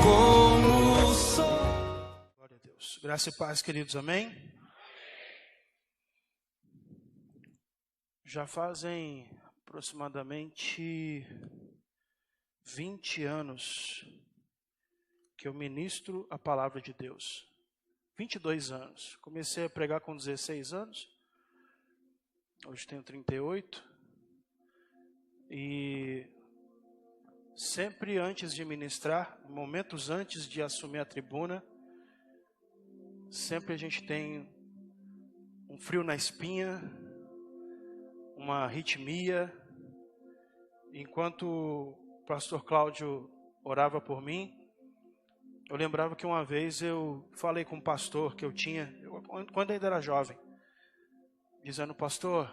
como o sol. Glória a Deus. Graça e paz, queridos, amém? Já fazem aproximadamente 20 anos que eu ministro a palavra de Deus. 22 anos. Comecei a pregar com 16 anos. Hoje tenho 38. E sempre antes de ministrar, momentos antes de assumir a tribuna, sempre a gente tem um frio na espinha, uma arritmia. Enquanto o pastor Cláudio orava por mim, eu lembrava que uma vez eu falei com um pastor que eu tinha, quando ainda era jovem, dizendo: pastor,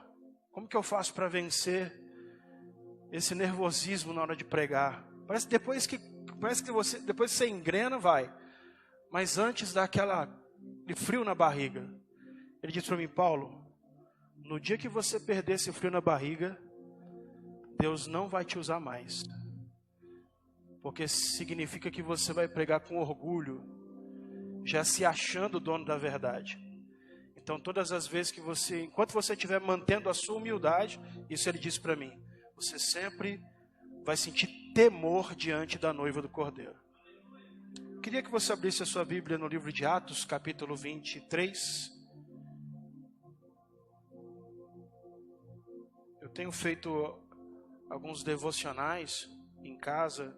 como que eu faço para vencer esse nervosismo na hora de pregar? Parece que depois que você engrena, vai. Mas antes dá aquele frio na barriga. Ele disse para mim: Paulo, no dia que você perder esse frio na barriga, Deus não vai te usar mais. Porque significa que você vai pregar com orgulho, já se achando o dono da verdade. Então todas as vezes que enquanto você estiver mantendo a sua humildade, isso ele disse para mim, você sempre vai sentir temor diante da noiva do Cordeiro. Eu queria que você abrisse a sua Bíblia no livro de Atos, capítulo 23. Eu tenho feito alguns devocionais em casa,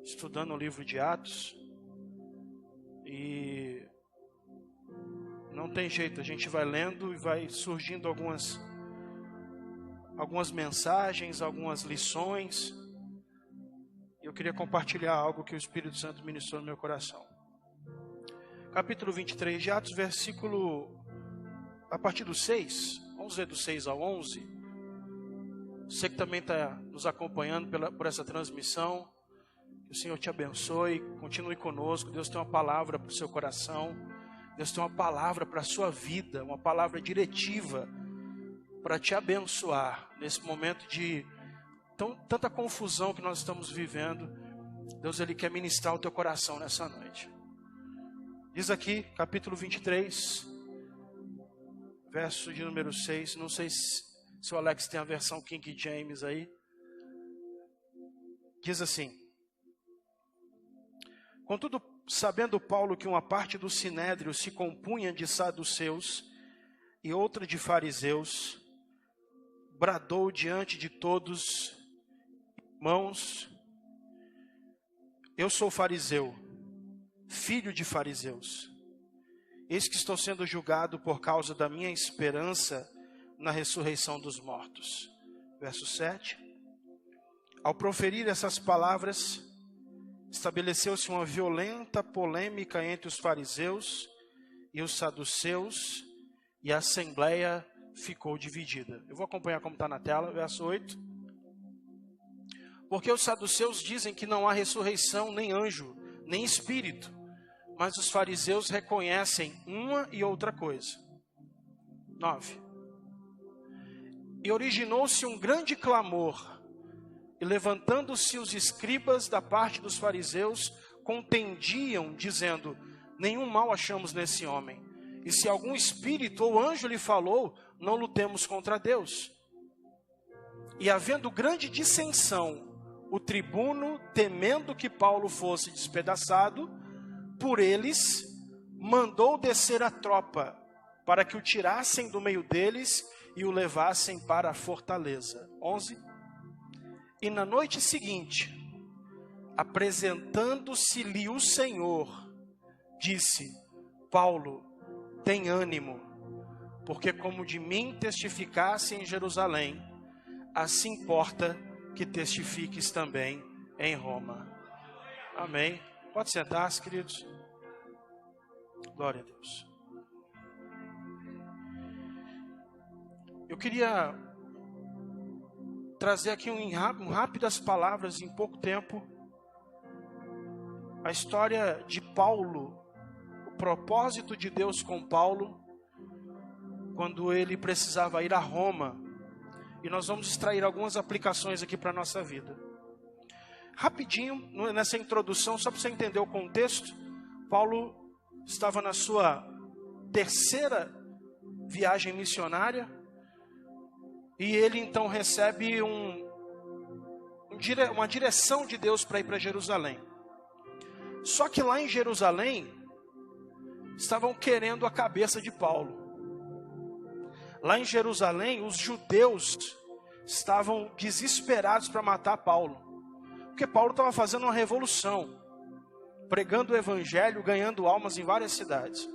estudando o livro de Atos. E não tem jeito, a gente vai lendo e vai surgindo algumas mensagens, algumas lições. Eu queria compartilhar algo que o Espírito Santo ministrou no meu coração. Capítulo 23 de Atos, a partir do 6, vamos ver do 6 ao 11. Você que também está nos acompanhando por essa transmissão, que o Senhor te abençoe, continue conosco. Deus tem uma palavra para o seu coração, Deus tem uma palavra para a sua vida, uma palavra diretiva para te abençoar nesse momento de tanta confusão que nós estamos vivendo. Deus, Ele quer ministrar o teu coração nessa noite. Diz aqui, capítulo 23, verso de número 6. Não sei se o Alex tem a versão King James aí. Diz assim: contudo, sabendo Paulo que uma parte do sinédrio se compunha de saduceus e outra de fariseus, bradou diante de todos: irmãos, eu sou fariseu, filho de fariseus. Eis que estou sendo julgado por causa da minha esperança na ressurreição dos mortos. Verso 7. Ao proferir essas palavras, estabeleceu-se uma violenta polêmica entre os fariseus e os saduceus, e a assembleia ficou dividida. Eu vou acompanhar como está na tela, verso 8. Porque os saduceus dizem que não há ressurreição, nem anjo, nem espírito, mas os fariseus reconhecem uma e outra coisa. 9. E originou-se um grande clamor, e levantando-se os escribas da parte dos fariseus, contendiam, dizendo: nenhum mal achamos nesse homem, e se algum espírito ou anjo lhe falou, não lutemos contra Deus. E havendo grande dissensão, o tribuno, temendo que Paulo fosse despedaçado por eles, mandou descer a tropa, para que o tirassem do meio deles e o levassem para a fortaleza. 11. E na noite seguinte, apresentando-se-lhe o Senhor, disse: Paulo, tem ânimo, porque como de mim testificasse em Jerusalém, assim importa que testifiques também em Roma. Amém. Pode sentar-se, queridos. Glória a Deus. Eu queria trazer aqui rápidas palavras, em pouco tempo, a história de Paulo, o propósito de Deus com Paulo, quando ele precisava ir a Roma. E nós vamos extrair algumas aplicações aqui para a nossa vida. Rapidinho, nessa introdução, só para você entender o contexto, Paulo estava na sua terceira viagem missionária, e ele então recebe uma direção de Deus para ir para Jerusalém. Só que lá em Jerusalém, estavam querendo a cabeça de Paulo. Lá em Jerusalém, os judeus estavam desesperados para matar Paulo. Porque Paulo estava fazendo uma revolução, pregando o evangelho, ganhando almas em várias cidades.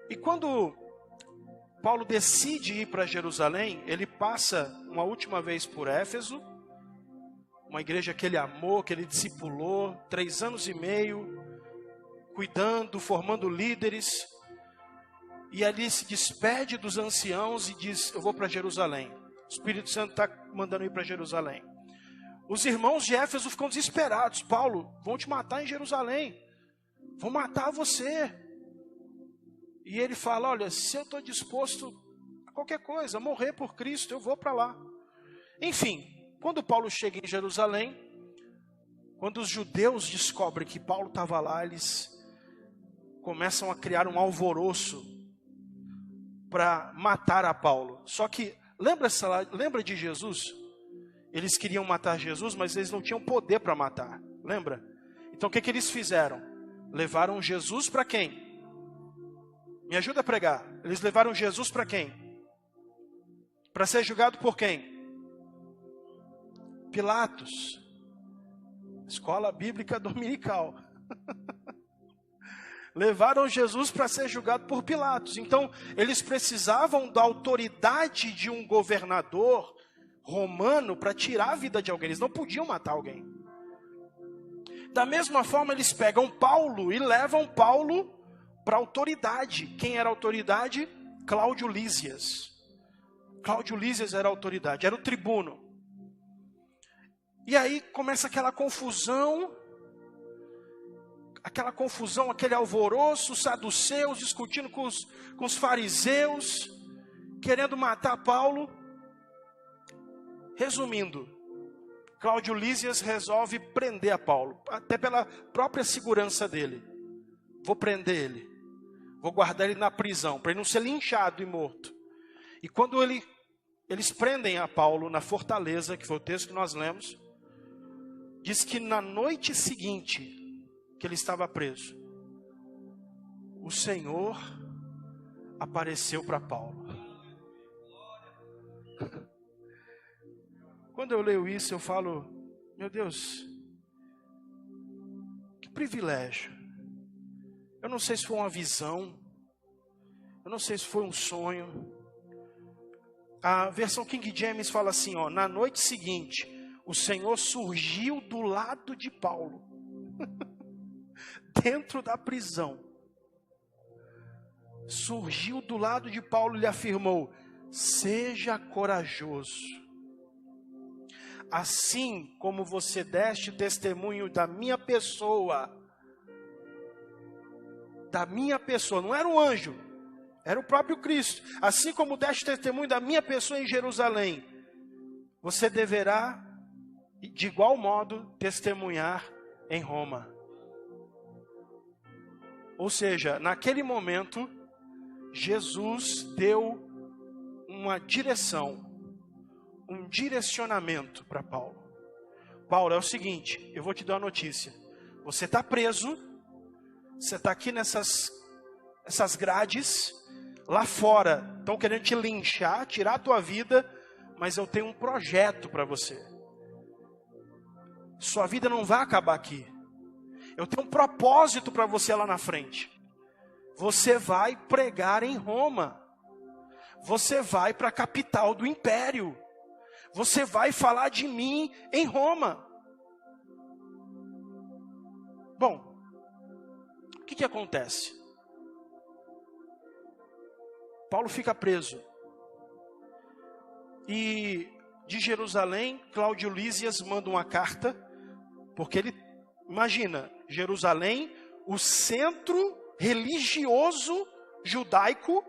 E quando Paulo decide ir para Jerusalém, ele passa uma última vez por Éfeso, uma igreja que ele amou, que ele discipulou, 3 anos e meio, cuidando, formando líderes. E ali se despede dos anciãos e diz, eu vou para Jerusalém. O Espírito Santo está mandando ir para Jerusalém. Os irmãos de Éfeso ficam desesperados. Paulo, vão te matar em Jerusalém. Vão matar você. E ele fala, olha, se eu estou disposto a qualquer coisa, a morrer por Cristo, eu vou para lá. Enfim, quando Paulo chega em Jerusalém, quando os judeus descobrem que Paulo estava lá, eles começam a criar um alvoroço para matar a Paulo. Só que, lembra de Jesus? Eles queriam matar Jesus, mas eles não tinham poder para matar. Lembra? Então o que eles fizeram? Levaram Jesus para quem? Me ajuda a pregar. Eles levaram Jesus para quem? Para ser julgado por quem? Pilatos. Escola Bíblica Dominical. Levaram Jesus para ser julgado por Pilatos. Então, eles precisavam da autoridade de um governador romano para tirar a vida de alguém. Eles não podiam matar alguém. Da mesma forma, eles pegam Paulo e levam Paulo para a autoridade. Quem era a autoridade? Cláudio Lísias. Cláudio Lísias era a autoridade, era o tribuno. E aí começa aquela confusão, aquele alvoroço, os saduceus discutindo com os fariseus, querendo matar Paulo. Resumindo, Cláudio Lísias resolve prender a Paulo, até pela própria segurança dele. Vou prender ele, vou guardar ele na prisão, para ele não ser linchado e morto. E quando eles prendem a Paulo na fortaleza, que foi o texto que nós lemos, diz que na noite seguinte que ele estava preso, o Senhor apareceu para Paulo. Quando eu leio isso, eu falo, meu Deus, que privilégio. Eu não sei se foi uma visão, eu não sei se foi um sonho. A versão King James fala assim, ó, na noite seguinte, o Senhor surgiu do lado de Paulo, dentro da prisão. Surgiu do lado de Paulo e lhe afirmou, seja corajoso. Assim como você deste testemunho da minha pessoa, não era um anjo, era o próprio Cristo. Assim como deste testemunho da minha pessoa em Jerusalém, você deverá, de igual modo, testemunhar em Roma. Ou seja, naquele momento, Jesus deu uma direção, um direcionamento para Paulo. Paulo, é o seguinte, eu vou te dar uma notícia. Você está preso, você está aqui nessas grades, lá fora estão querendo te linchar, tirar a tua vida, mas eu tenho um projeto para você. Sua vida não vai acabar aqui. Eu tenho um propósito para você lá na frente. Você vai pregar em Roma. Você vai para a capital do império. Você vai falar de mim em Roma. Bom, o que acontece? Paulo fica preso. E de Jerusalém, Cláudio Lísias manda uma carta, porque ele, imagina, Jerusalém, o centro religioso judaico,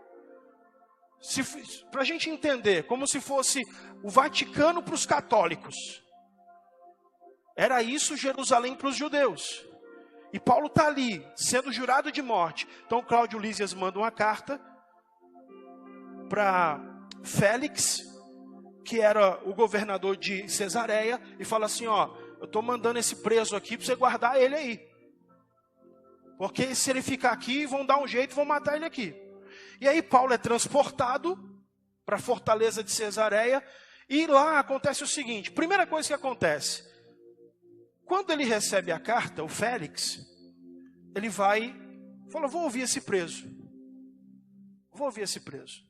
para a gente entender, como se fosse o Vaticano para os católicos. Era isso Jerusalém para os judeus. E Paulo está ali, sendo jurado de morte. Então Cláudio Lísias manda uma carta para Félix, que era o governador de Cesareia, e fala assim, ó, eu estou mandando esse preso aqui para você guardar ele aí. Porque se ele ficar aqui, vão dar um jeito, vão matar ele aqui. E aí Paulo é transportado para a fortaleza de Cesareia, e lá acontece o seguinte, primeira coisa que acontece, quando ele recebe a carta, o Félix, ele vai, fala, vou ouvir esse preso. Vou ouvir esse preso.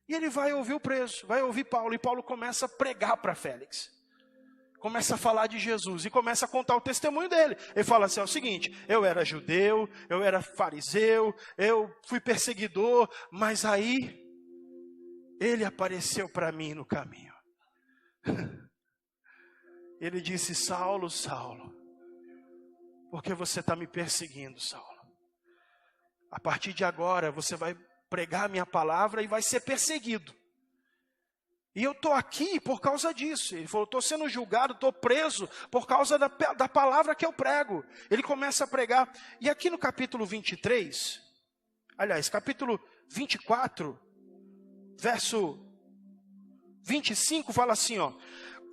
E ele vai ouvir o preso, vai ouvir Paulo, e Paulo começa a pregar para Félix. Começa a falar de Jesus e começa a contar o testemunho dele. Ele fala assim, é o seguinte, eu era judeu, eu era fariseu, eu fui perseguidor, mas aí ele apareceu para mim no caminho. Ele disse, Saulo, Saulo, por que você está me perseguindo, Saulo? A partir de agora você vai pregar a minha palavra e vai ser perseguido. E eu estou aqui por causa disso. Ele falou, estou sendo julgado, estou preso por causa da palavra que eu prego. Ele começa a pregar. E aqui no capítulo 23, aliás, capítulo 24, verso 25, fala assim, ó.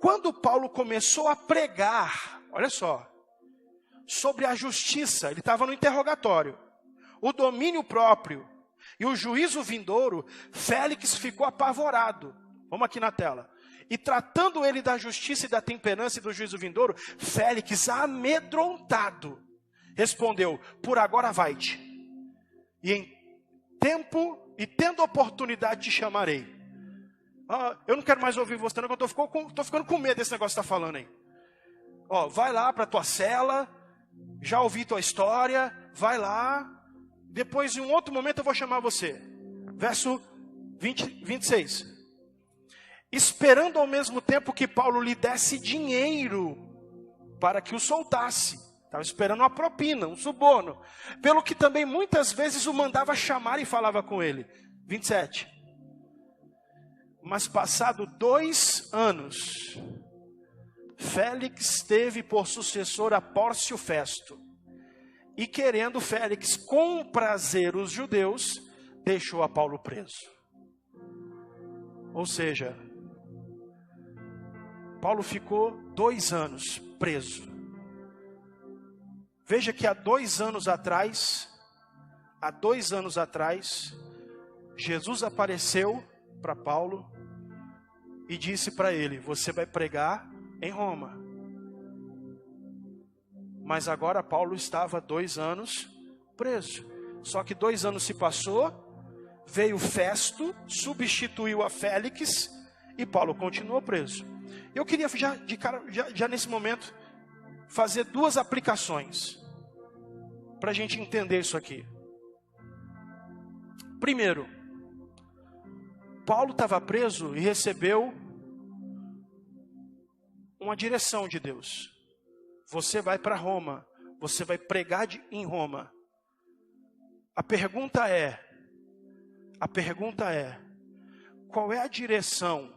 Quando Paulo começou a pregar, olha só, sobre a justiça, ele estava no interrogatório, o domínio próprio e o juízo vindouro, Félix ficou apavorado. Vamos aqui na tela. E tratando ele da justiça e da temperança e do juízo vindouro, Félix, amedrontado, respondeu, por agora vai-te, e em tempo e tendo oportunidade te chamarei. Eu não quero mais ouvir você, não, que eu estou ficando com medo desse negócio que está falando aí. Vai lá para a tua cela, já ouvi tua história, vai lá, depois em um outro momento eu vou chamar você. Verso 26. Esperando ao mesmo tempo que Paulo lhe desse dinheiro para que o soltasse. Estava esperando uma propina, um suborno. Pelo que também muitas vezes o mandava chamar e falava com ele. 27. Mas passado 2 anos, Félix teve por sucessor a Pórcio Festo. E querendo Félix comprazer os judeus, deixou a Paulo preso. Ou seja, Paulo ficou 2 anos preso. Veja que há 2 anos atrás, Jesus apareceu para Paulo e disse para ele, você vai pregar em Roma. Mas agora Paulo estava 2 anos preso. Só que 2 anos se passou, veio Festo, substituiu a Félix e Paulo continuou preso. Eu queria já nesse momento fazer 2 aplicações para a gente entender isso aqui. Primeiro, Paulo estava preso e recebeu uma direção de Deus. Você vai para Roma, você vai pregar em Roma. A pergunta é, qual é a direção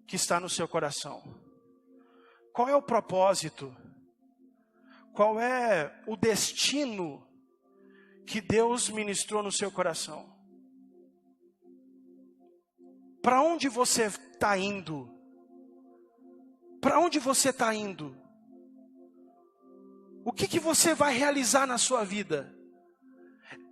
que está no seu coração? Qual é o propósito? Qual é o destino que Deus ministrou no seu coração? Para onde você está indo? Para onde você está indo? O que você vai realizar na sua vida?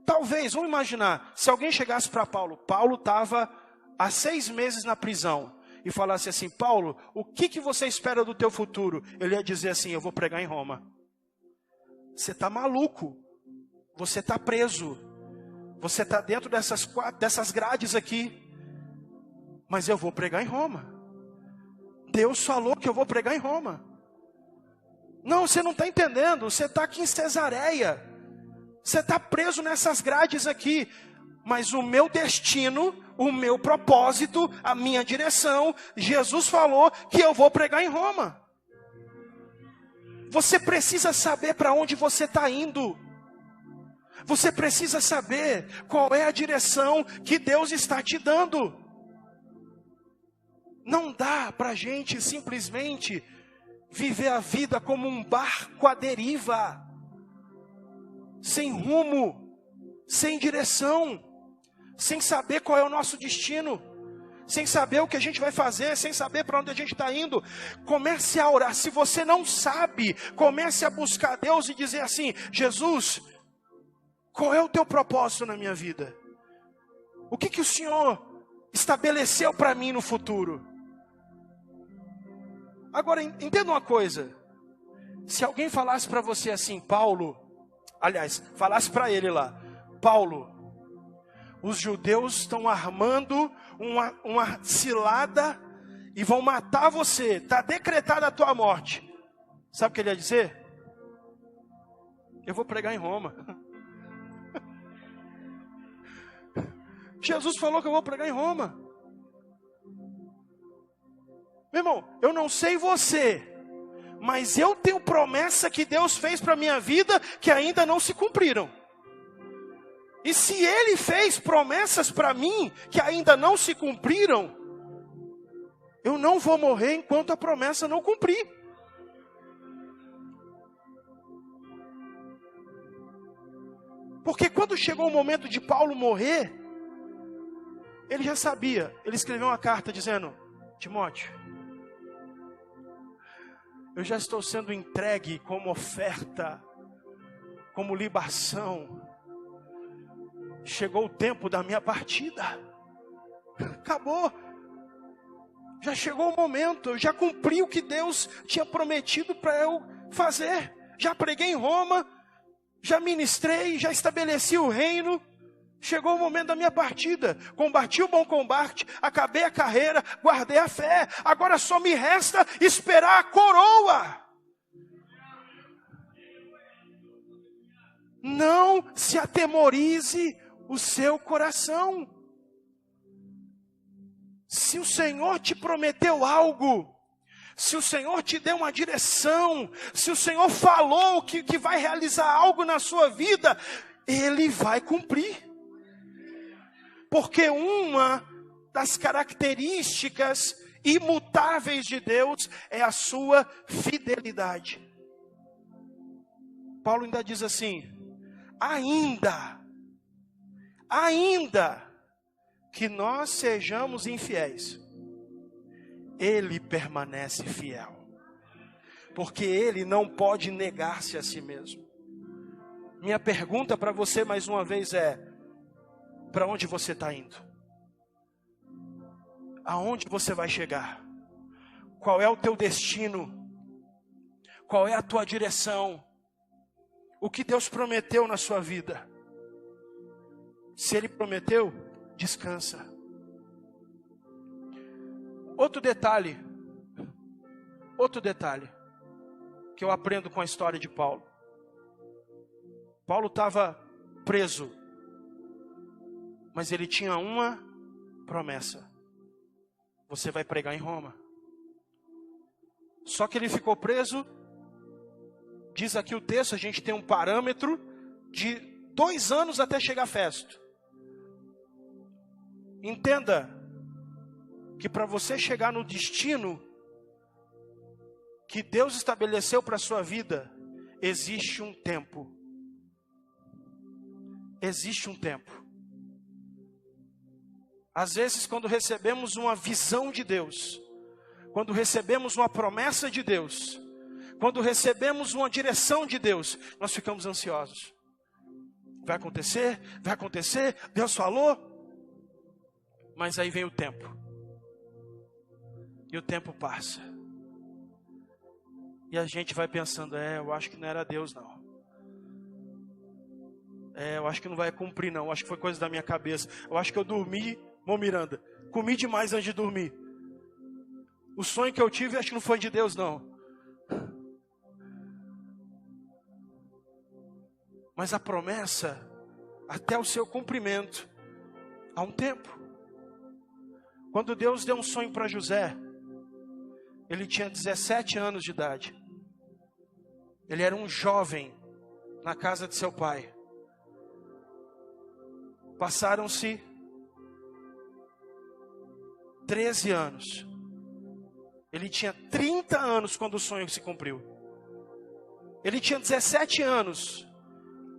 Talvez, vamos imaginar, se alguém chegasse para Paulo estava há 6 meses na prisão, e falasse assim, Paulo, o que você espera do teu futuro? Ele ia dizer assim, eu vou pregar em Roma. Você está maluco, você está preso, você está dentro dessas grades aqui, mas eu vou pregar em Roma. Deus falou que eu vou pregar em Roma. Não, você não está entendendo, você está aqui em Cesareia, você está preso nessas grades aqui, mas o meu destino, o meu propósito, a minha direção, Jesus falou que eu vou pregar em Roma. Você precisa saber para onde você está indo. Você precisa saber qual é a direção que Deus está te dando. Não dá para a gente simplesmente viver a vida como um barco à deriva, sem rumo, sem direção, sem saber qual é o nosso destino, sem saber o que a gente vai fazer, sem saber para onde a gente está indo. Comece a orar. Se você não sabe, comece a buscar Deus e dizer assim: Jesus, qual é o teu propósito na minha vida? O que o Senhor estabeleceu para mim no futuro? Agora, entenda uma coisa. Se alguém falasse para você assim: Paulo, aliás, falasse para ele lá: Paulo, os judeus estão armando uma cilada e vão matar você, está decretada a tua morte. Sabe o que ele ia dizer? Eu vou pregar em Roma. Jesus falou que eu vou pregar em Roma. Meu irmão, eu não sei você, mas eu tenho promessa que Deus fez para a minha vida que ainda não se cumpriram. E se Ele fez promessas para mim que ainda não se cumpriram, eu não vou morrer enquanto a promessa não cumprir. Porque quando chegou o momento de Paulo morrer, ele já sabia. Ele escreveu uma carta dizendo: Timóteo, eu já estou sendo entregue como oferta, como libação. Chegou o tempo da minha partida. Acabou. Já chegou o momento. Eu já cumpri o que Deus tinha prometido para eu fazer. Já preguei em Roma. Já ministrei. Já estabeleci o reino. Chegou o momento da minha partida. Combati o bom combate. Acabei a carreira. Guardei a fé. Agora só me resta esperar a coroa. Não se atemorize o seu coração. Se o Senhor te prometeu algo, se o Senhor te deu uma direção, se o Senhor falou que vai realizar algo na sua vida, Ele vai cumprir. Porque uma das características imutáveis de Deus é a sua fidelidade. Paulo ainda diz assim: ainda que nós sejamos infiéis, Ele permanece fiel, porque Ele não pode negar-se a si mesmo. Minha pergunta para você mais uma vez é: para onde você está indo? Aonde você vai chegar? Qual é o teu destino? Qual é a tua direção? O que Deus prometeu na sua vida? Se Ele prometeu, descansa. Outro detalhe que eu aprendo com a história de Paulo. Paulo estava preso, mas ele tinha uma promessa: você vai pregar em Roma. Só que ele ficou preso. Diz aqui o texto, a gente tem um parâmetro de 2 anos até chegar a Festo. Entenda que para você chegar no destino que Deus estabeleceu para a sua vida, existe um tempo. Existe um tempo. Às vezes, quando recebemos uma visão de Deus, quando recebemos uma promessa de Deus, quando recebemos uma direção de Deus, nós ficamos ansiosos. Vai acontecer? Vai acontecer? Deus falou? Mas aí vem o tempo. E o tempo passa. E a gente vai pensando: eu acho que não era Deus não. Eu acho que não vai cumprir não. Eu acho que foi coisa da minha cabeça. Eu acho que eu dormi, Miranda, comi demais antes de dormir. O sonho que eu tive, acho que não foi de Deus não. Mas a promessa, até o seu cumprimento, há um tempo. Quando Deus deu um sonho para José, ele tinha 17 anos de idade. Ele era um jovem na casa de seu pai. Passaram-se 13 anos. Ele tinha 30 anos quando o sonho se cumpriu. Ele tinha 17 anos.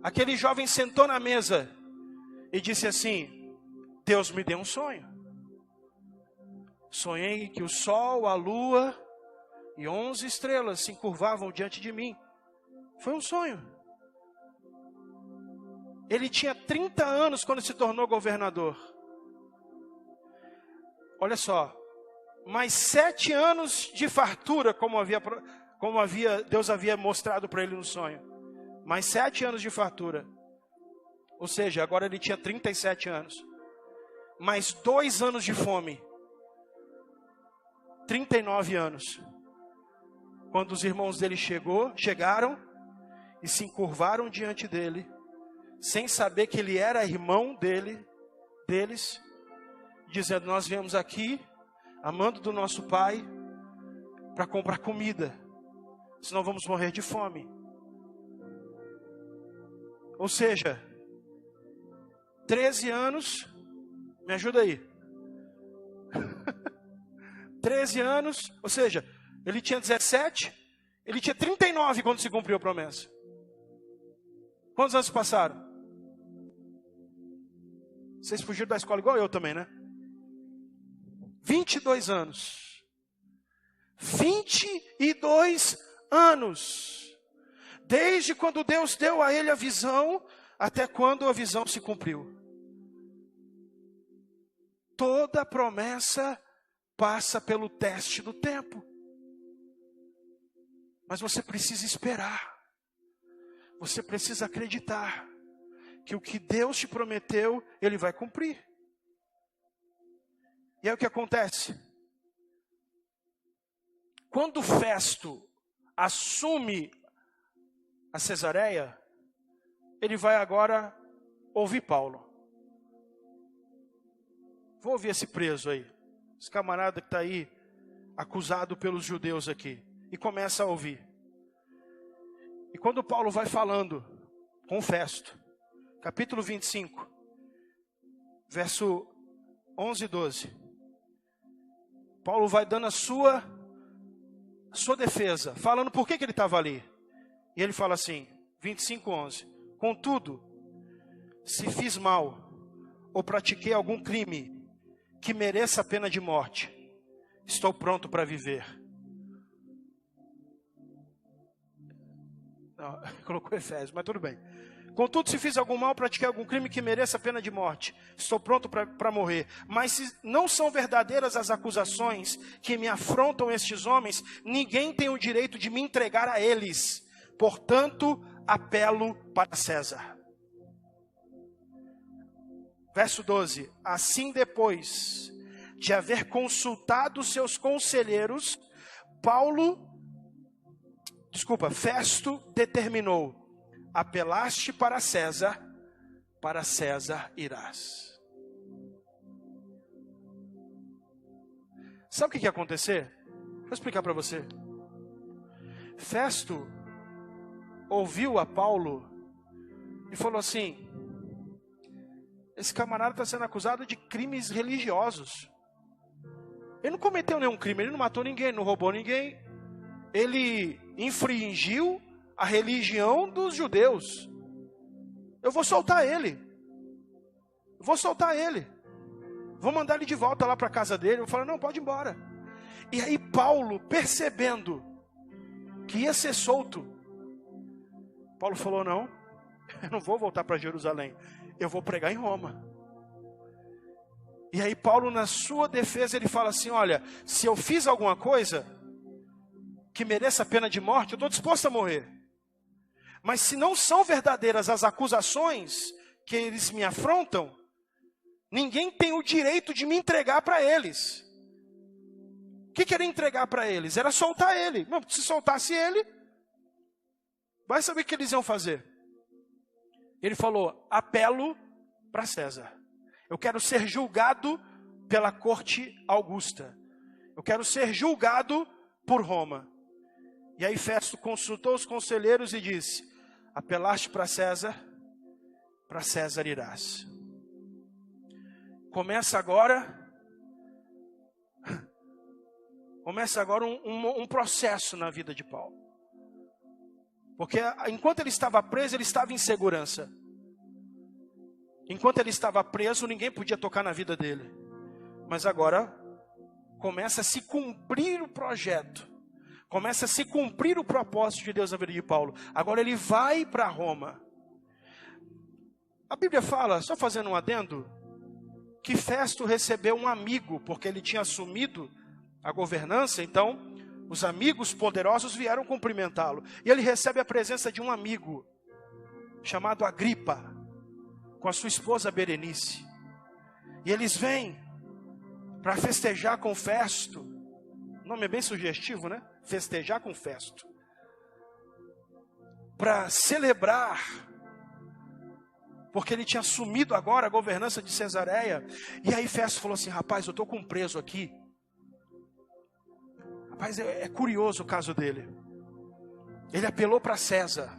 Aquele jovem sentou na mesa e disse assim: Deus me deu um sonho. Sonhei que o sol, a lua e 11 estrelas se encurvavam diante de mim. Foi um sonho. Ele tinha 30 anos quando se tornou governador. Olha só, mais 7 anos de fartura, como Deus havia mostrado para ele no sonho. Mais 7 anos de fartura. Ou seja, agora ele tinha 37 anos. Mais 2 anos de fome. 39 anos. Quando os irmãos dele chegaram e se encurvaram diante dele, sem saber que ele era irmão deles, dizendo: nós viemos aqui, amando do nosso pai, para comprar comida, senão vamos morrer de fome. Ou seja, 13 anos, me ajuda aí, 13 anos, ou seja, ele tinha 17, ele tinha 39 quando se cumpriu a promessa. Quantos anos passaram? Vocês fugiram da escola igual eu também, né? 22 anos. 22 anos. Desde quando Deus deu a ele a visão, até quando a visão se cumpriu. Toda promessa passa pelo teste do tempo. Mas você precisa esperar. Você precisa acreditar que o que Deus te prometeu, Ele vai cumprir. E aí o que acontece? Quando Festo assume a Cesareia, ele vai agora ouvir Paulo. Vou ouvir esse preso aí, esse camarada que está aí, acusado pelos judeus aqui, e começa a ouvir. E quando Paulo vai falando com Festo, capítulo 25, verso 11 e 12. Paulo vai dando a sua defesa, falando por que ele estava ali. E ele fala assim, 25:11. Contudo, se fiz mal, ou pratiquei algum crime que mereça a pena de morte, estou pronto para viver. Não, colocou Efésios, mas tudo bem. Contudo, se fiz algum mal, pratiquei algum crime que mereça a pena de morte, estou pronto para morrer. Mas se não são verdadeiras as acusações que me afrontam estes homens, ninguém tem o direito de me entregar a eles. Portanto, apelo para César. Verso 12. Assim, depois de haver consultado seus conselheiros, Festo determinou: apelaste para César irás. Sabe o que ia acontecer? Vou explicar para você. Festo ouviu a Paulo e falou assim: esse camarada está sendo acusado de crimes religiosos. Ele não cometeu nenhum crime, ele não matou ninguém, não roubou ninguém. Ele infringiu a religião dos judeus. Eu vou soltar ele. Vou mandar ele de volta lá para a casa dele. Eu falo: não, pode ir embora. E aí Paulo, percebendo que ia ser solto, Paulo falou: não, eu não vou voltar para Jerusalém, eu vou pregar em Roma. E aí Paulo, na sua defesa, ele fala assim: olha, se eu fiz alguma coisa que mereça a pena de morte, eu estou disposto a morrer. Mas se não são verdadeiras as acusações que eles me afrontam, ninguém tem o direito de me entregar para eles. O que era entregar para eles? Era soltar ele. Não, se soltasse ele, vai saber o que eles iam fazer. Ele falou: apelo para César. Eu quero ser julgado pela corte augusta. Eu quero ser julgado por Roma. E aí Festo consultou os conselheiros e disse: apelaste para César irás. Começa agora Começa agora um processo na vida de Paulo. Porque enquanto ele estava preso, ele estava em segurança. Enquanto ele estava preso, ninguém podia tocar na vida dele. Mas agora começa a se cumprir o projeto. Começa a se cumprir o propósito de Deus na vida de Paulo. Agora ele vai para Roma. A Bíblia fala, só fazendo um adendo, que Festo recebeu um amigo, porque ele tinha assumido a governança. Então, os amigos poderosos vieram cumprimentá-lo. E ele recebe a presença de um amigo, chamado Agripa, com a sua esposa Berenice. E eles vêm para festejar com Festo. O nome é bem sugestivo, né? Festejar com Festo. Para celebrar, porque ele tinha assumido agora a governança de Cesareia. E aí Festo falou assim, rapaz, eu estou com um preso aqui. Rapaz, é curioso o caso dele. Ele apelou para César.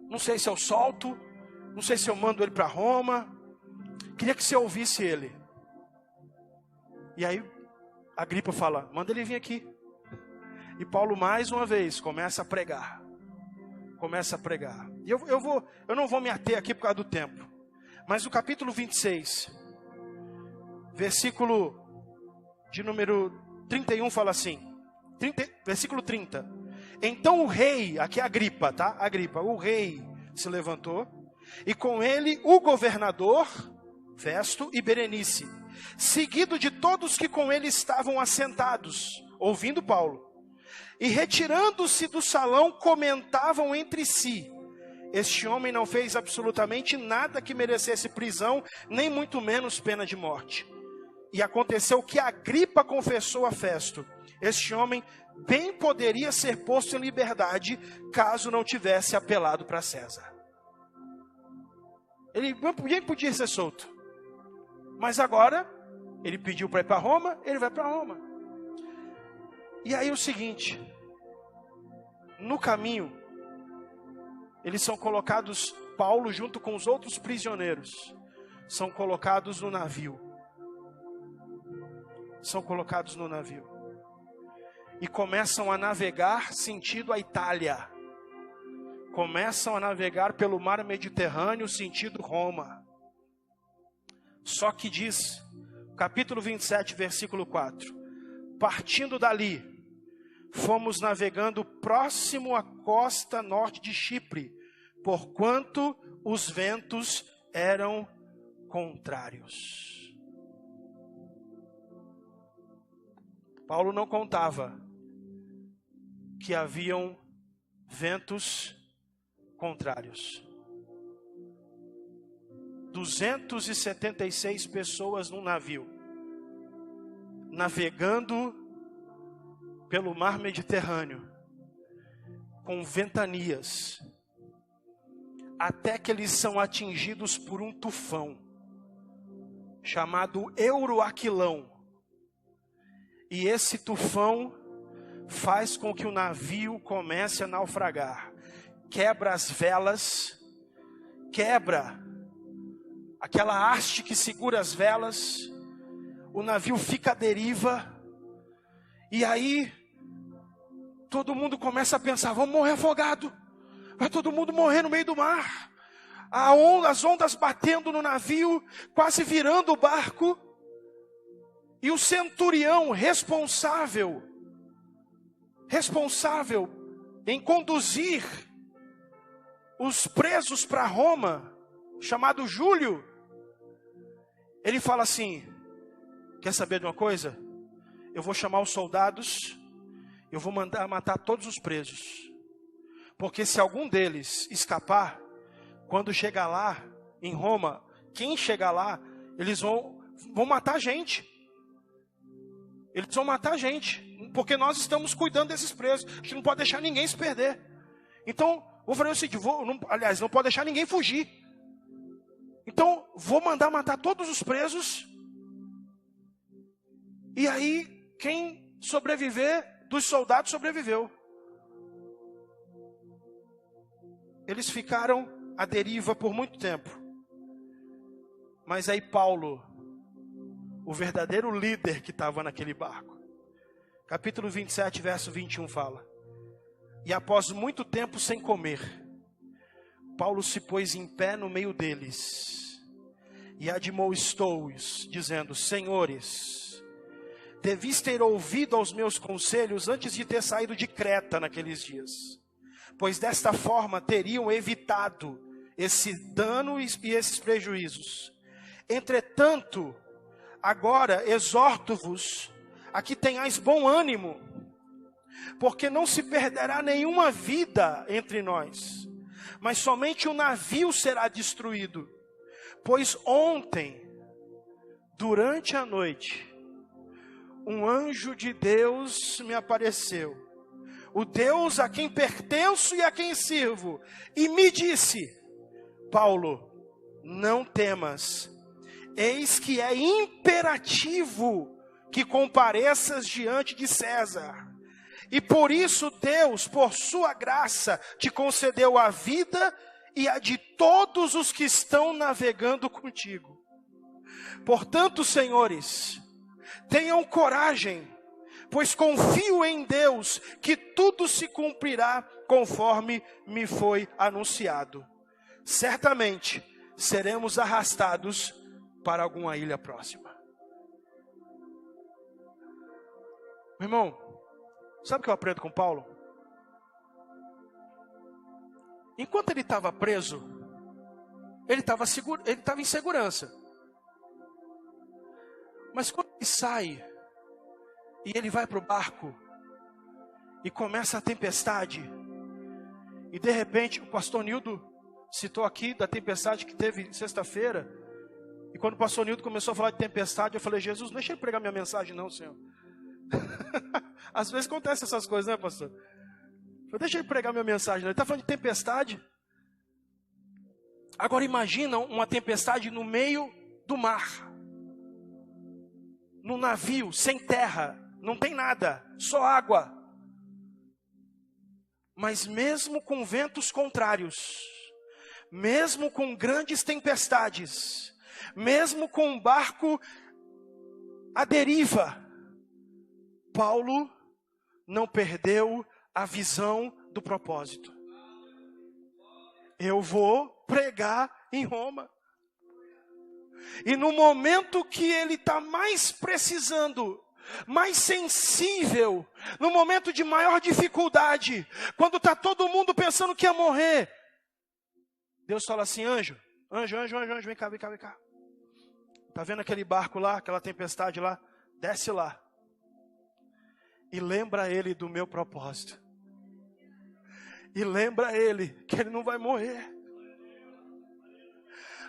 Não sei se eu solto, não sei se eu mando ele para Roma. Queria que você ouvisse ele. E aí Agripa fala, manda ele vir aqui. E Paulo mais uma vez começa a pregar. Começa a pregar. E eu não vou me ater aqui por causa do tempo. Mas o capítulo 26, versículo de número 31 fala assim. Versículo 30. Então o rei, aqui é Agripa, tá? Agripa, o rei se levantou. E com ele o governador, Festo e Berenice. Seguido de todos que com ele estavam assentados, ouvindo Paulo. E retirando-se do salão, comentavam entre si. Este homem não fez absolutamente nada que merecesse prisão, nem muito menos pena de morte. E aconteceu que Agripa confessou a Festo. Este homem bem poderia ser posto em liberdade, caso não tivesse apelado para César. Ele bem podia ser solto. Mas agora, ele pediu para ir para Roma, ele vai para Roma. E aí o seguinte, no caminho, eles são colocados, Paulo junto com os outros prisioneiros, são colocados no navio. São colocados no navio. E começam a navegar sentido a Itália. Começam a navegar pelo mar Mediterrâneo sentido Roma. Só que diz, capítulo 27, versículo 4. Partindo dali, fomos navegando próximo à costa norte de Chipre, porquanto os ventos eram contrários. Paulo não contava que haviam ventos contrários. 276 pessoas num navio, navegando pelo mar Mediterrâneo, com ventanias, até que eles são atingidos por um tufão, chamado Euroaquilão. E esse tufão faz com que o navio comece a naufragar. Quebra as velas, quebra aquela haste que segura as velas, o navio fica à deriva, e aí todo mundo começa a pensar, vamos morrer afogado, vai todo mundo morrer no meio do mar, as ondas batendo no navio, quase virando o barco, e o centurião responsável em conduzir os presos para Roma, chamado Júlio, ele fala assim, quer saber de uma coisa? Eu vou chamar os soldados, eu vou mandar matar todos os presos, porque se algum deles escapar, quando chegar lá em Roma, quem chegar lá, eles vão matar a gente. Eles vão matar a gente, porque nós estamos cuidando desses presos. A gente não pode deixar ninguém se perder. Então, vou fazer o seguinte, não pode deixar ninguém fugir. Então, vou mandar matar todos os presos. E aí, quem sobreviver, dos soldados sobreviveu. Eles ficaram à deriva por muito tempo. Mas aí Paulo, o verdadeiro líder que estava naquele barco, capítulo 27, verso 21 fala: e após muito tempo sem comer, Paulo se pôs em pé no meio deles e admoestou-os, dizendo: senhores, devis ter ouvido aos meus conselhos antes de ter saído de Creta naqueles dias, pois desta forma teriam evitado esse dano e esses prejuízos. Entretanto, agora exorto-vos a que tenhais bom ânimo, porque não se perderá nenhuma vida entre nós, mas somente o navio será destruído. Pois ontem, durante a noite, um anjo de Deus me apareceu, o Deus a quem pertenço e a quem sirvo, e me disse: Paulo, não temas, eis que é imperativo que compareças diante de César. E por isso Deus, por sua graça, te concedeu a vida e a de todos os que estão navegando contigo. Portanto, senhores, tenham coragem, pois confio em Deus que tudo se cumprirá conforme me foi anunciado. Certamente seremos arrastados para alguma ilha próxima. Meu irmão, sabe o que eu aprendo com Paulo? Enquanto ele estava preso, ele estava em segurança. Mas quando ele sai e ele vai para o barco e começa a tempestade, e de repente o pastor Nildo citou aqui da tempestade que teve sexta-feira, e quando o pastor Nildo começou a falar de tempestade, eu falei: Jesus, não deixa ele pregar minha mensagem não, Senhor. Às vezes acontece essas coisas, né, pastor? Deixa ele pregar minha mensagem. Ele está falando de tempestade. Agora imagina uma tempestade no meio do mar, num navio, sem terra, não tem nada, só água. Mas mesmo com ventos contrários, mesmo com grandes tempestades, mesmo com um barco à deriva, Paulo não perdeu a visão do propósito. Eu vou pregar em Roma. E no momento que ele está mais precisando, mais sensível, no momento de maior dificuldade, quando está todo mundo pensando que ia morrer, Deus fala assim: anjo, vem cá. Está vendo aquele barco lá, aquela tempestade lá? Desce lá. E lembra ele do meu propósito. E lembra ele que ele não vai morrer.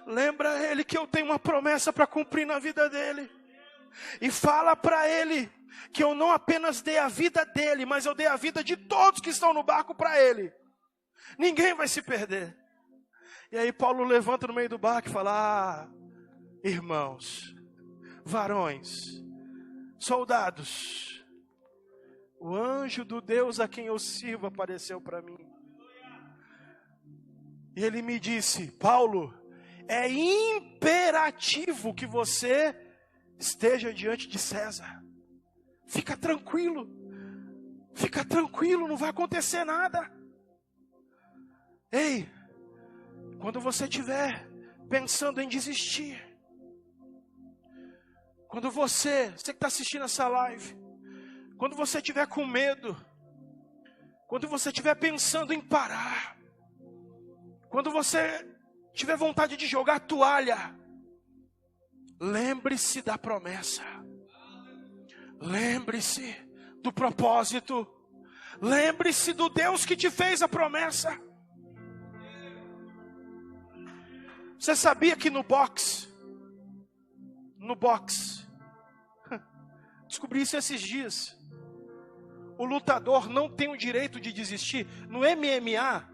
Lembra ele que eu tenho uma promessa para cumprir na vida dele. E fala para ele que eu não apenas dei a vida dele, mas eu dei a vida de todos que estão no barco para ele. Ninguém vai se perder. E aí Paulo levanta no meio do barco e fala: ah, irmãos, varões, soldados, o anjo do Deus a quem eu sirvo apareceu para mim. E ele me disse: Paulo, é imperativo que você esteja diante de César. Fica tranquilo, não vai acontecer nada. Ei, quando você estiver pensando em desistir, quando você que está assistindo essa live, quando você estiver com medo, quando você estiver pensando em parar, quando você tiver vontade de jogar a toalha, lembre-se da promessa, lembre-se do propósito, lembre-se do Deus que te fez a promessa. Você sabia que no boxe, descobri isso esses dias, o lutador não tem o direito de desistir. No MMA,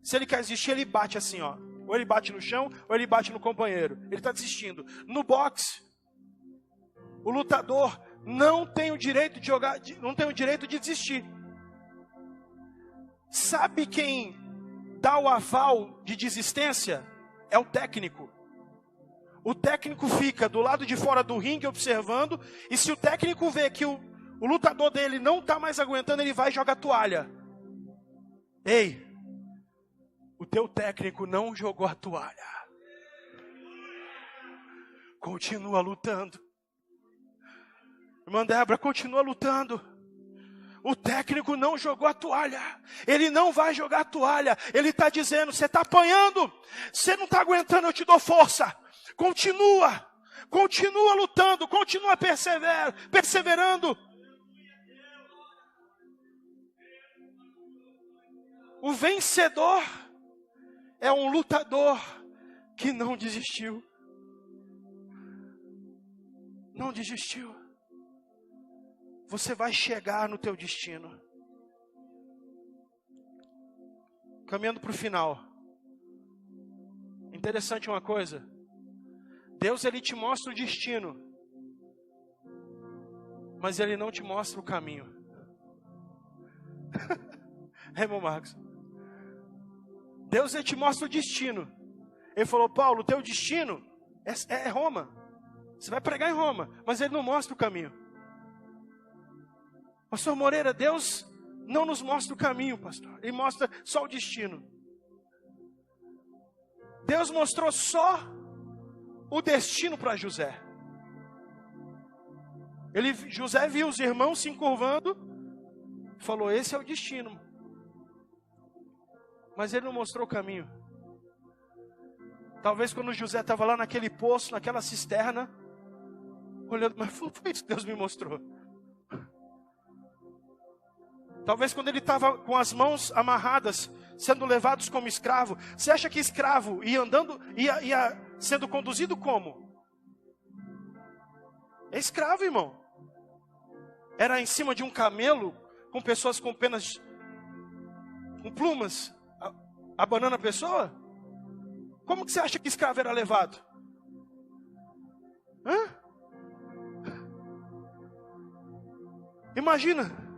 se ele quer desistir, ele bate assim, ó. Ou ele bate no chão, ou ele bate no companheiro. Ele está desistindo. No boxe, o lutador não tem o direito de jogar, não tem o direito de desistir. Sabe quem dá o aval de desistência? É o técnico. O técnico fica do lado de fora do ringue observando, e se o técnico vê que o o lutador dele não está mais aguentando, ele vai jogar toalha. Ei, o teu técnico não jogou a toalha. Continua lutando. Irmã Débora, continua lutando. O técnico não jogou a toalha. Ele não vai jogar a toalha. Ele está dizendo, você está apanhando. Você não está aguentando, eu te dou força. Continua. Continua lutando. Continua perseverando. O vencedor é um lutador que não desistiu. Não desistiu. Você vai chegar no teu destino. Caminhando para o final. Interessante uma coisa. Deus, Ele te mostra o destino. Mas Ele não te mostra o caminho. Irmão Marcos. Deus, Ele te mostra o destino. Ele falou, Paulo, o teu destino é Roma. Você vai pregar em Roma. Mas Ele não mostra o caminho. Pastor Moreira, Deus não nos mostra o caminho, pastor. Ele mostra só o destino. Deus mostrou só o destino para José. José viu os irmãos se encurvando. Falou, esse é o destino. Mas ele não mostrou o caminho. Talvez quando José estava lá naquele poço, naquela cisterna, olhando, mas foi isso que Deus me mostrou. Talvez quando ele estava com as mãos amarradas, sendo levados como escravo. Você acha que escravo ia andando, ia sendo conduzido como? É escravo, irmão. Era em cima de um camelo, com pessoas com penas, com plumas, abanando a pessoa? Como que você acha que escravo era levado? Hã? Imagina.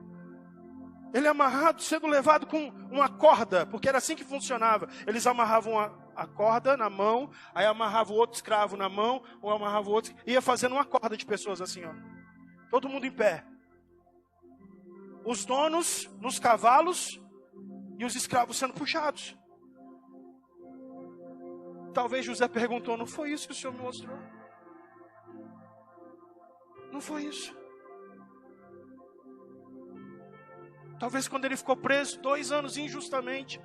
Ele amarrado, sendo levado com uma corda, porque era assim que funcionava. Eles amarravam a corda na mão, aí amarravam o outro escravo na mão, ou amarravam o outro, ia fazendo uma corda de pessoas assim, ó. Todo mundo em pé. Os donos nos cavalos e os escravos sendo puxados. Talvez José perguntou, não foi isso que o Senhor me mostrou? Não foi isso. Talvez quando ele ficou preso 2 anos injustamente.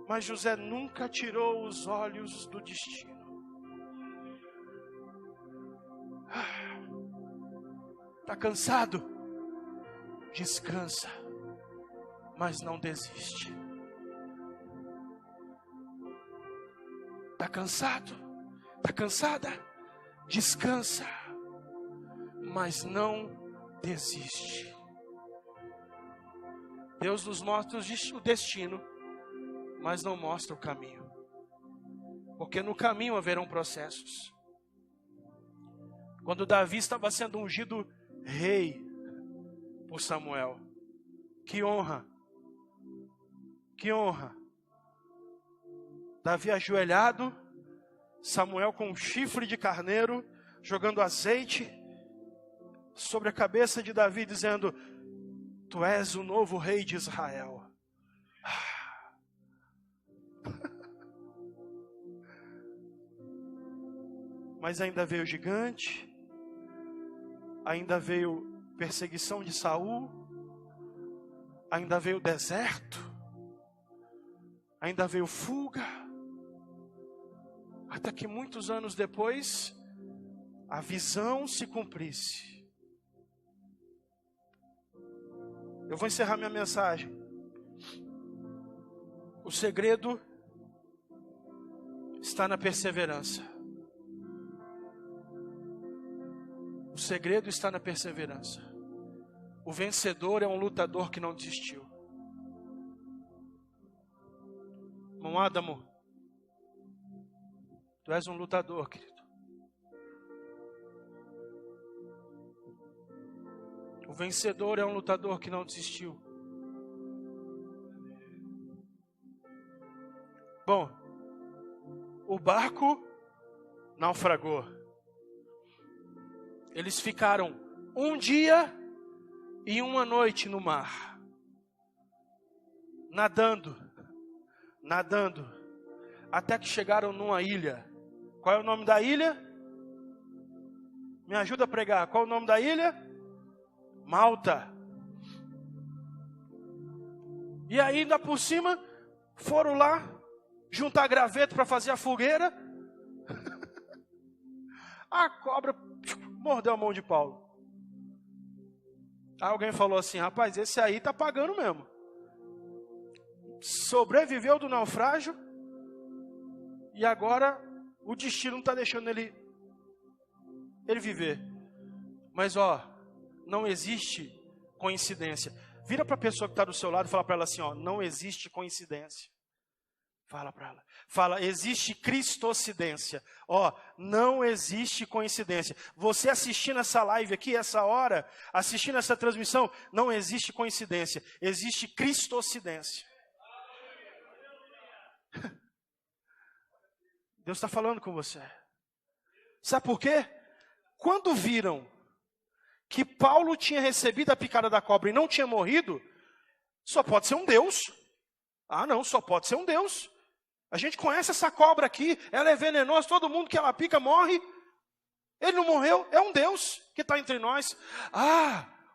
Mas José nunca tirou os olhos do destino. Está cansado? Descansa. Mas não desiste. Está cansado? Está cansada? Descansa. Mas não desiste. Deus nos mostra o destino, mas não mostra o caminho. Porque no caminho haverão processos. Quando Davi estava sendo ungido rei por Samuel, que honra! Que honra! Davi ajoelhado, Samuel com um chifre de carneiro, jogando azeite sobre a cabeça de Davi, dizendo: Tu és o novo rei de Israel. Mas ainda veio o gigante, ainda veio perseguição de Saul, ainda veio o deserto, ainda veio fuga, até que muitos anos depois, a visão se cumprisse. Eu vou encerrar minha mensagem. O segredo está na perseverança. O segredo está na perseverança. O vencedor é um lutador que não desistiu. Irmão Adamo, tu és um lutador, querido. O vencedor é um lutador que não desistiu. Bom, o barco naufragou. Eles ficaram Um dia e uma noite no mar, nadando, até que chegaram numa ilha. Qual é o nome da ilha? Me ajuda a pregar. Qual é o nome da ilha? Malta. E aí, ainda por cima, foram lá juntar graveto para fazer a fogueira. A cobra mordeu a mão de Paulo. Aí alguém falou assim: rapaz, esse aí tá pagando mesmo. Sobreviveu do naufrágio e agora o destino não está deixando ele viver. Mas não existe coincidência. Vira para a pessoa que está do seu lado e fala para ela assim: não existe coincidência. Fala para ela. Fala, existe cristocidência. Não existe coincidência. Você assistindo essa live aqui, essa hora, assistindo essa transmissão, não existe coincidência. Existe cristocidência. Deus está falando com você. Sabe por quê? Quando viram que Paulo tinha recebido a picada da cobra e não tinha morrido, só pode ser um Deus. Não, só pode ser um Deus. A gente conhece essa cobra aqui, ela é venenosa, todo mundo que ela pica morre. Ele não morreu, é um Deus que está entre nós.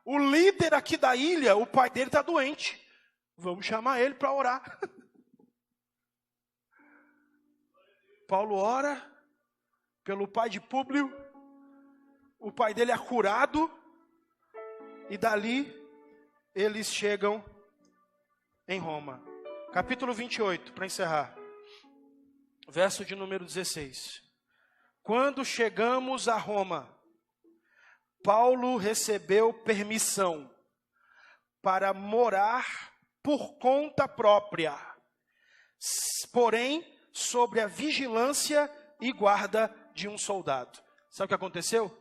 O líder aqui da ilha, o pai dele está doente. Vamos chamar ele para orar. Paulo ora pelo pai de Públio, o pai dele é curado, e dali eles chegam em Roma. Capítulo 28, para encerrar. Verso de número 16. Quando chegamos a Roma, Paulo recebeu permissão para morar por conta própria, porém, sobre a vigilância e guarda de um soldado. Sabe o que aconteceu?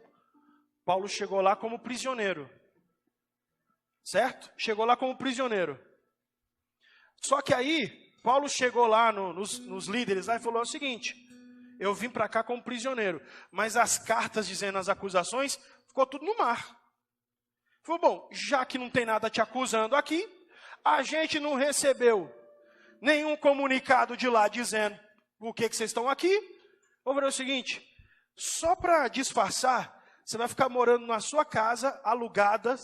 Paulo chegou lá como prisioneiro. Certo? Chegou lá como prisioneiro. Só que aí, Paulo chegou lá nos líderes lá e falou o seguinte: eu vim para cá como prisioneiro, mas as cartas dizendo as acusações, ficou tudo no mar. Falou, bom, já que não tem nada te acusando aqui, a gente não recebeu nenhum comunicado de lá dizendo por que vocês estão aqui. Vou fazer o seguinte: só para disfarçar, você vai ficar morando na sua casa, alugada,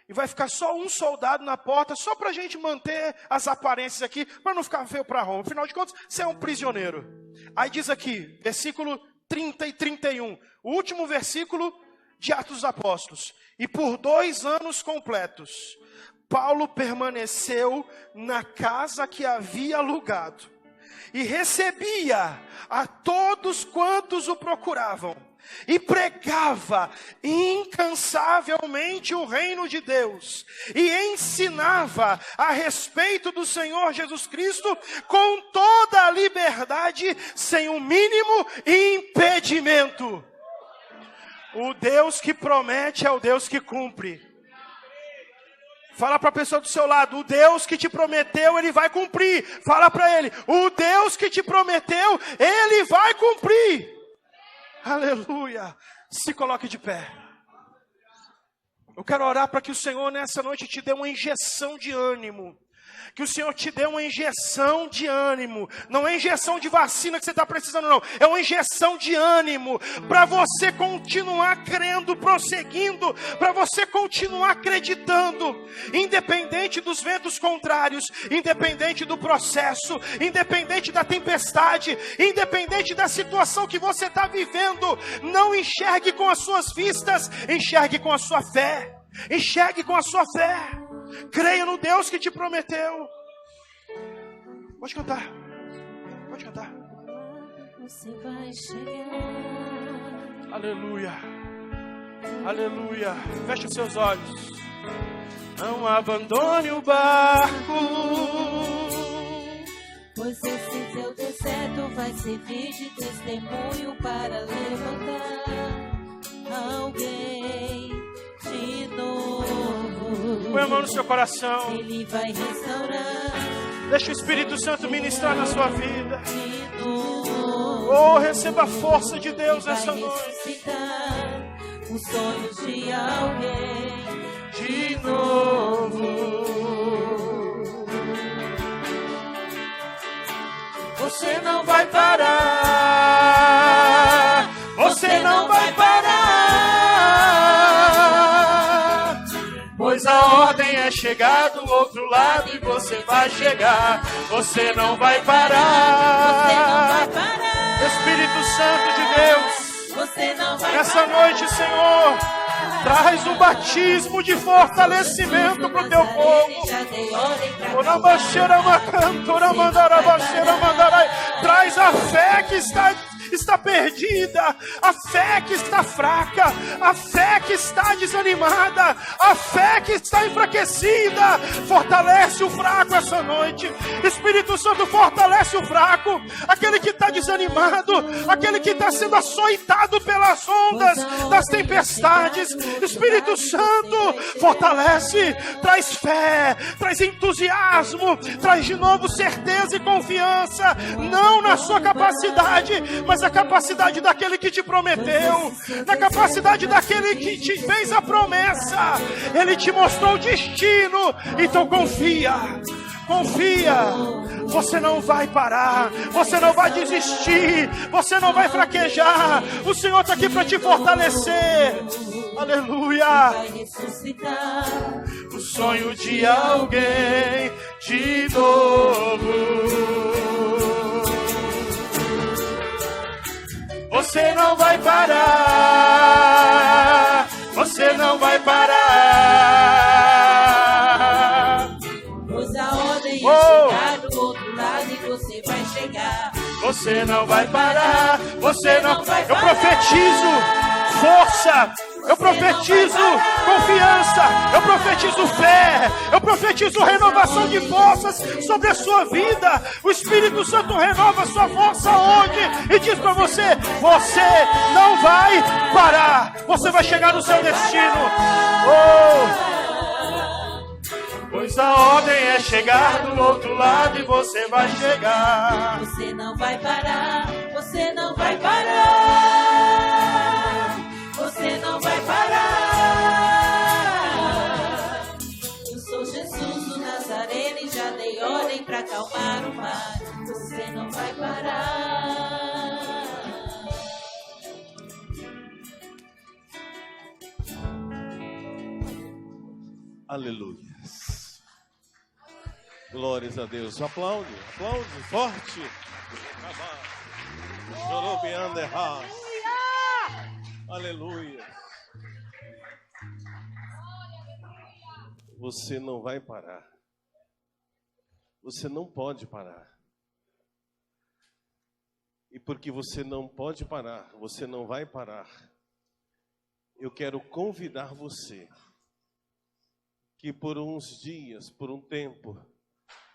e vai ficar só um soldado na porta, só para a gente manter as aparências aqui, para não ficar feio para Roma. Afinal de contas, você é um prisioneiro. Aí diz aqui, versículo 30 e 31, o último versículo de Atos dos Apóstolos. E por 2 anos completos, Paulo permaneceu na casa que havia alugado, e recebia a todos quantos o procuravam, e pregava incansavelmente o reino de Deus, e ensinava a respeito do Senhor Jesus Cristo com toda a liberdade, sem o mínimo impedimento. O Deus que promete é o Deus que cumpre. Fala para a pessoa do seu lado: o Deus que te prometeu, Ele vai cumprir. Fala para ele: o Deus que te prometeu, Ele vai cumprir. Aleluia. Se coloque de pé. Eu quero orar para que o Senhor nessa noite te dê uma injeção de ânimo. Que o Senhor te dê uma injeção de ânimo. Não é injeção de vacina que você está precisando, não. É uma injeção de ânimo. Para você continuar crendo, prosseguindo. Para você continuar acreditando. Independente dos ventos contrários. Independente do processo. Independente da tempestade. Independente da situação que você está vivendo. Não enxergue com as suas vistas. Enxergue com a sua fé. Enxergue com a sua fé. Creia no Deus que te prometeu. Pode cantar. Pode cantar. Você vai chegar. Aleluia. Aleluia. Feche os seus olhos. Não abandone o barco, pois esse teu deserto vai servir de testemunho para levantar alguém de novo. Põe a mão no seu coração. Ele vai restaurar. Deixa o Espírito Santo ministrar na sua vida. Oh, receba a força de Deus nessa noite. os sonhos de alguém de novo. Você não vai parar, você não vai parar, pois a ordem é chegar do outro lado e você vai chegar. Você não vai parar, Espírito Santo de Deus. Você não vai Nessa noite, Senhor, traz um batismo de fortalecimento para o teu povo. Traz a fé que está perdida, a fé que está fraca, a fé que está desanimada, a fé que está enfraquecida. Fortalece o fraco essa noite. Espírito Santo, fortalece o fraco, aquele que está desanimado, aquele que está sendo açoitado pelas ondas das tempestades. Espírito Santo, fortalece, traz fé, traz entusiasmo, traz de novo certeza e confiança, não na sua capacidade, mas a capacidade daquele que te prometeu, na capacidade daquele que te fez a promessa. Ele te mostrou o destino, então confia. Confia, você não vai parar, você não vai desistir, você não vai fraquejar. O Senhor está aqui para te fortalecer. Aleluia. vai ressuscitar O sonho de alguém de novo. Você não vai parar, você não vai parar, pois a ordem é chegar do outro lado e você vai chegar. você não vai parar, você não vai Eu parar. profetizo força, eu profetizo confiança, eu profetizo fé, eu profetizo renovação de forças sobre a sua vida. O Espírito Santo renova a sua força hoje e diz para você: você não vai parar, você vai chegar no seu destino. Pois a ordem é chegar do outro lado e você vai chegar. Você não vai parar, você não vai parar, você não vai parar. Eu sou Jesus o Nazareno e já dei ordem para acalmar o mar. Você não vai parar. Aleluia. Glórias a Deus. Aplaude, aplaude, forte. Aleluia. Você não vai parar. Você não pode parar. E porque você não pode parar, você não vai parar, eu quero convidar você que por uns dias, por um tempo,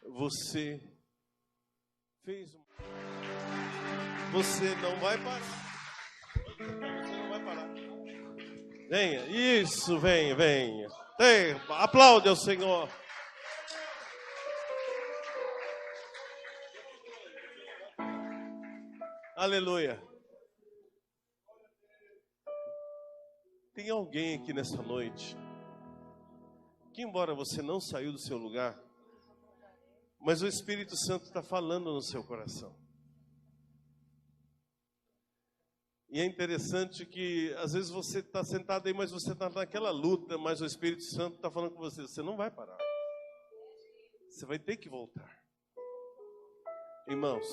você fez Você não vai parar. Você não vai parar. Venha, isso, venha, venha. Aplaude ao Senhor. Aleluia. Tem alguém aqui nessa noite que, embora você não saiu do seu lugar, mas o Espírito Santo está falando no seu coração. E é interessante que às vezes você está sentado aí, mas você está naquela luta, mas o Espírito Santo está falando com você: você não vai parar, você vai ter que voltar. Irmãos,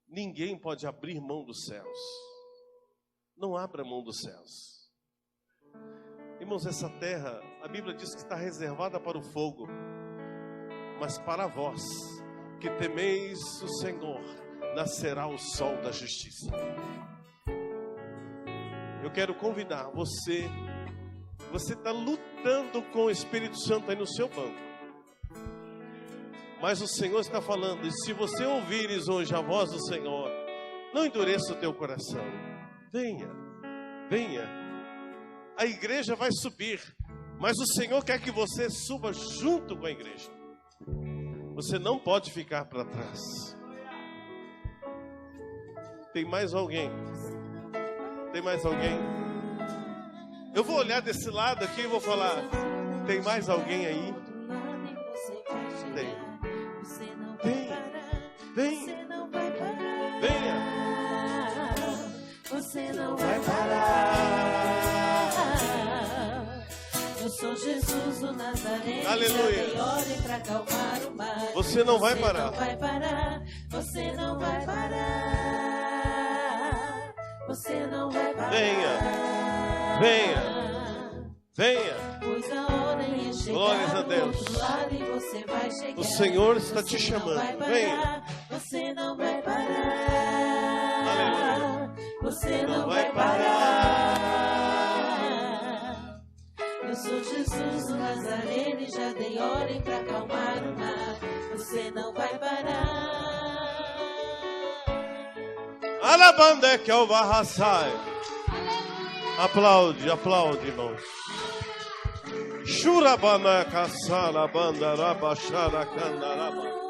ninguém pode abrir mão dos céus. Não abra mão dos céus. Irmãos, essa terra, a Bíblia diz que está reservada para o fogo, mas para vós que temeis o Senhor, nascerá o sol da justiça. Eu quero convidar você. Você está lutando com o Espírito Santo aí no seu banco, mas o Senhor está falando: e se você ouvires hoje a voz do Senhor, não endureça o teu coração. Venha, venha. A igreja vai subir, mas o Senhor quer que você suba junto com a igreja. Você não pode ficar para trás. Tem mais alguém? Tem mais alguém? Eu vou olhar desse lado aqui e vou falar: tem mais alguém aí? Tem. Tem. Vem. Venha. Você não vai parar. Eu sou Jesus o Nazareno. Aleluia. Ordem para acalmar o mar. Você não vai parar. Você não vai parar. Você não vai parar. Venha. Venha. Venha. Pois a ordem é chegar. Glórias a Deus. Do outro lado e você vai chegar. O Senhor está te chamando. Venha. Você não vai parar. Aleluia. Você não vai parar. Eu sou Jesus o Nazareno e já dei ordem para acalmar o mar. Você não vai parar. Alabanda que é o Barraçai. Aplaude, aplaude, irmãos. Shurabana kasala banda rabashara kandaraba.